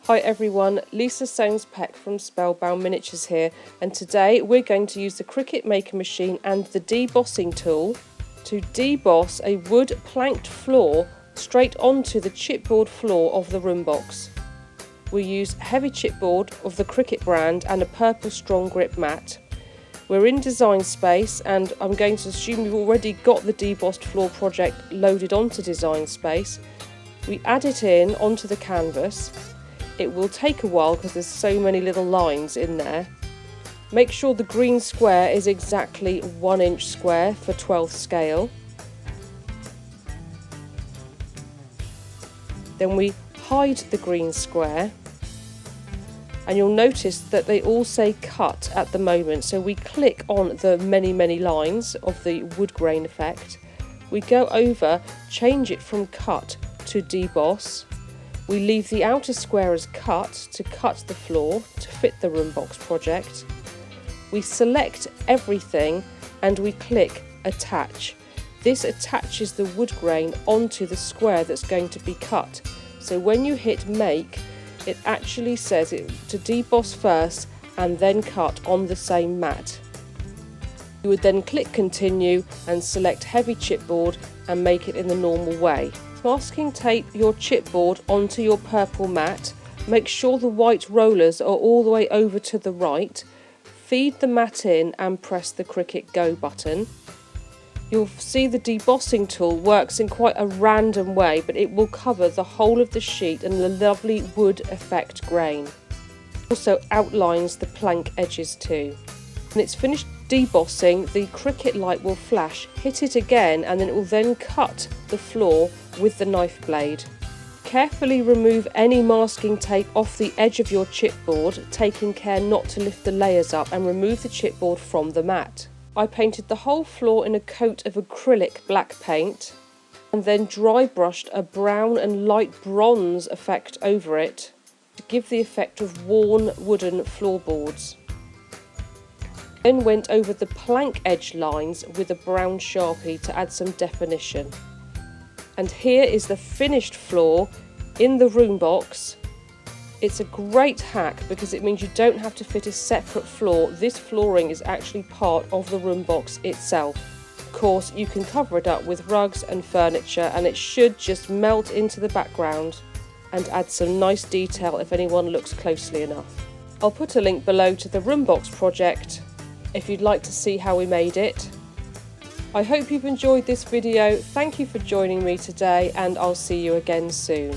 Hi everyone, Lisa Soames-Peck from Spellbound Miniatures here, and today we're going to use the Cricut Maker machine and the debossing tool to deboss a wood planked floor straight onto the chipboard floor of the room box. We use heavy chipboard of the Cricut brand and a purple strong grip mat. We're in Design Space, and I'm going to assume you've already got the debossed floor project loaded onto Design Space. We add it in onto the canvas. It will take a while because there's so many little lines in there. Make sure the green square is exactly 1 inch square for 12th scale. Then we hide the green square, and you'll notice that they all say cut at the moment, so we click on the many lines of the wood grain effect. We go over, change it from cut to deboss. We leave the outer square as cut to cut the floor to fit the room box project. We select everything and we click attach. This attaches the wood grain onto the square that's going to be cut. So when you hit make, it actually says it to deboss first and then cut on the same mat. You would then click continue and select heavy chipboard and make it in the normal way. Masking tape your chipboard onto your purple mat. Make sure the white rollers are all the way over to the right. Feed the mat in and press the Cricut Go button. You'll see the debossing tool works in quite a random way, but it will cover the whole of the sheet in the lovely wood effect grain. Also outlines the plank edges too. When it's finished debossing, the Cricut light will flash, hit it again, and then it will then cut the floor with the knife blade. Carefully remove any masking tape off the edge of your chipboard, taking care not to lift the layers up, and remove the chipboard from the mat. I painted the whole floor in a coat of acrylic black paint and then dry brushed a brown and light bronze effect over it to give the effect of worn wooden floorboards. Then went over the plank edge lines with a brown Sharpie to add some definition. And here is the finished floor in the room box. It's a great hack because it means you don't have to fit a separate floor. This flooring is actually part of the room box itself. Of course, you can cover it up with rugs and furniture, and it should just melt into the background and add some nice detail if anyone looks closely enough. I'll put a link below to the room box project if you'd like to see how we made it. I hope you've enjoyed this video. Thank you for joining me today, and I'll see you again soon.